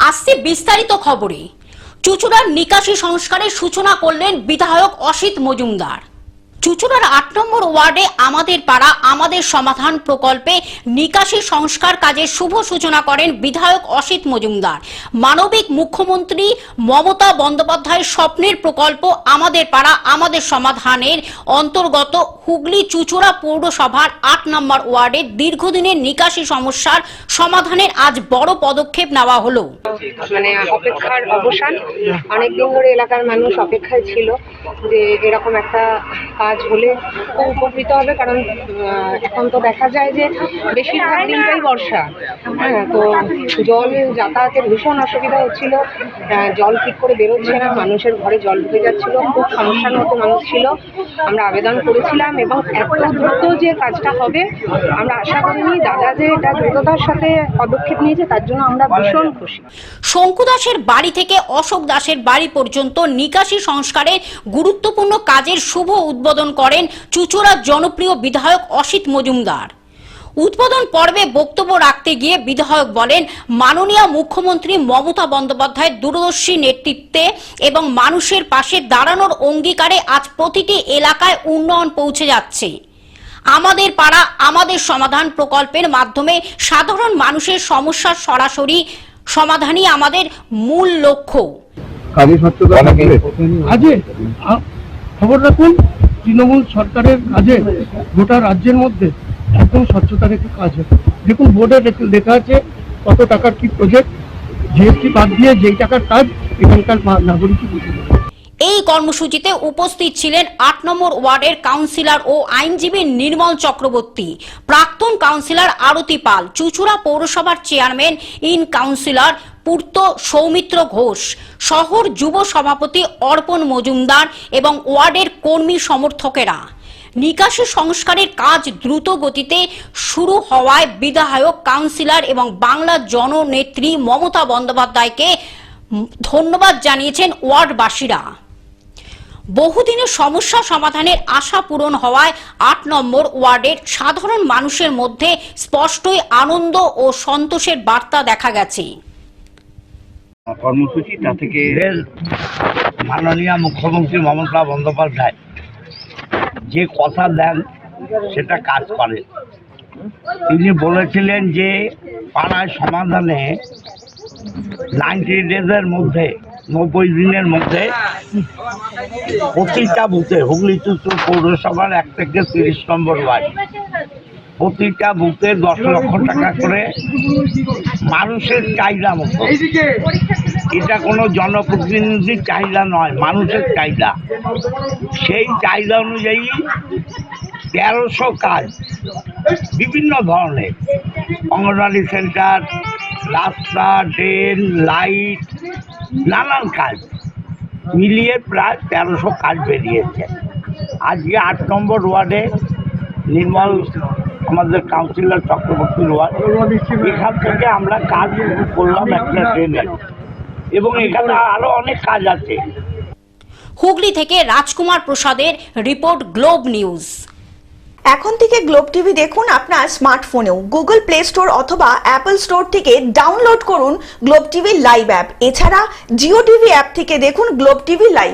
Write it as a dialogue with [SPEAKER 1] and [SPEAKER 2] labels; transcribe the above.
[SPEAKER 1] আসছে বিস্তারিত খবরে। চুঁচুড়ার নিকাশি সংস্কারের সূচনা করলেন বিধায়ক অসিত মজুমদার। চুঁচুড়ার ৮ নম্বর ওয়ার্ডে আমাদের পাড়া আমাদের সমাধান প্রকল্পে নিকাশি সংস্কার কাজের শুভ সূচনা করেন বিধায়ক অসিত মজুমদার। মানবিক মুখ্যমন্ত্রী মমতা বন্দ্যোপাধ্যায়ের স্বপ্নের প্রকল্প আমাদের পাড়া আমাদের সমাধানের অন্তর্গত হুগলি চুঁচুড়া পৌরসভার ৮ নম্বর ওয়ার্ডের দীর্ঘদিনের নিকাশি সমস্যার সমাধানের আজ বড় পদক্ষেপ নেওয়া হলো।
[SPEAKER 2] মানে অপেক্ষার অবসান। অনেকদিন ধরে এলাকার মানুষ অপেক্ষায় ছিল যে এরকম একটা কাজ হলে খুব উপকৃত হবে, কারণ এখন তো দেখা যায় যে বেশিরভাগ দিনটাই বর্ষা। হ্যাঁ, তো জল যাতায়াতের ভীষণ অসুবিধা হচ্ছিল, জল ঠিক করে বেরোচ্ছে না, মানুষের ঘরে জল ঢুকে যাচ্ছিল, খুব সমস্যার মতো মানুষ ছিল। আমরা আবেদন করেছিলাম এবং এত দ্রুত যে কাজটা হবে আমরা আশা করিনি। দাদা যে এটা দ্রুততার সাথে পদক্ষেপ নিয়েছে তার জন্য আমরা ভীষণ খুশি।
[SPEAKER 1] শঙ্কু দাসের বাড়ি থেকে অশোক দাসের বাড়ি পর্যন্ত নিকাশি সংস্কারের গুরুত্বপূর্ণ কাজের শুভ উদ্বোধন করেন চুঁচুড়ার জনপ্রিয় বিধায়ক অসিত মজুমদার। উদ্বোধন পর্বে বক্তব্য রাখতে গিয়ে বিধায়ক বলেন, মাননীয় মুখ্যমন্ত্রী মমতা বন্দ্যোপাধ্যায়ের দূরদর্শী নেতৃত্বে এবং মানুষের পাশে দাঁড়ানোর অঙ্গীকারে আজ প্রতিটি এলাকায় উন্নয়ন পৌঁছে যাচ্ছে। আমাদের পাড়া আমাদের সমাধান প্রকল্পের মাধ্যমে সাধারণ মানুষের সমস্যার সরাসরি সমাধানই আমাদের মূল লক্ষ্য।
[SPEAKER 3] খবর রাখুন, তৃণমূল সরকারের কাজে গোটা রাজ্যের মধ্যে একদম স্বচ্ছতার একটি কাজ হয়। দেখুন বোর্ডে লেখা আছে কত টাকার কি প্রজেক্ট, জিএসটি বাদ দিয়ে যেই টাকার কাজ এখানকার নাগরিকই বুঝে।
[SPEAKER 1] এই কর্মসূচিতে উপস্থিত ছিলেন ৮ নম্বর ওয়ার্ডের কাউন্সিলর ও আইনজীবী নির্মল চক্রবর্তী, প্রাক্তন কাউন্সিলর আরতি পাল, চুঁচুড়া পৌরসভার চেয়ারম্যান ইন কাউন্সিলর পূর্ত সৌমিত্র ঘোষ, শহর যুব সভাপতি অর্পণ মজুমদার এবং ওয়ার্ডের কর্মী সমর্থকেরা। নিকাশি সংস্কারের কাজ দ্রুত গতিতে শুরু হওয়ায় বিধায়ক, কাউন্সিলর এবং বাংলার জননেত্রী মমতা বন্দ্যোপাধ্যায়কে ধন্যবাদ জানিয়েছেন ওয়ার্ডবাসীরা। বহুদিনের সমস্যা সমাধানের আশা পূরণ হওয়ায় ৮ নম্বর ওয়ার্ডের সাধারণ মানুষের মধ্যে স্পষ্টই আনন্দ ও সন্তোষের বার্তা দেখা গেছে।
[SPEAKER 4] কর্মসূচিটা থেকে মাননীয় মুখ্যমন্ত্রী মমতা বন্দ্যোপাধ্যায় যে কথা দেন সেটা কাজ করে। তিনি বলেছিলেন যে পাড়ায় সমাধানে 90 ডেজের মধ্যে, 90 দিনের মধ্যে প্রতিটা বুথে, হুগলি চুঁচুড়া পৌরসভার 1 থেকে 30 নম্বর ওয়ার্ড, প্রতিটা বুথে 10 লক্ষ টাকা করে মানুষের চাহিদা মতো। এটা কোনো জনপ্রতিনিধির চাহিদা নয়, মানুষের চাহিদা। সেই চাহিদা অনুযায়ী 1300 কাজ বিভিন্ন ধরনের, অঙ্গনওয়াড়ি সেন্টার, রাস্তা, ড্রেন, লাইট, নানান কাজ মিলিয়ে প্রায় 1300 কাজ বেরিয়েছে। আজকে 8 নম্বর ওয়ার্ডে নির্মল, আমাদের কাউন্সিলর চক্রবর্তীর ওয়ার্ড, এখান থেকে আমরা কাজ শুরু করলাম একটা ড্রেনের, এবং এখানে আরো অনেক কাজ আছে।
[SPEAKER 1] হুগলি থেকে রাজকুমার প্রসাদের রিপোর্ট, গ্লোব নিউজ।
[SPEAKER 5] এখন থেকে গ্লোব টিভি দেখুন আপনার স্মার্টফোনেও। গুগল প্লে স্টোর অথবা অ্যাপল স্টোর থেকে ডাউনলোড করুন গ্লোব টিভি লাইভ অ্যাপ। এছাড়া জিও টিভি অ্যাপ থেকে দেখুন গ্লোব টিভি লাইভ।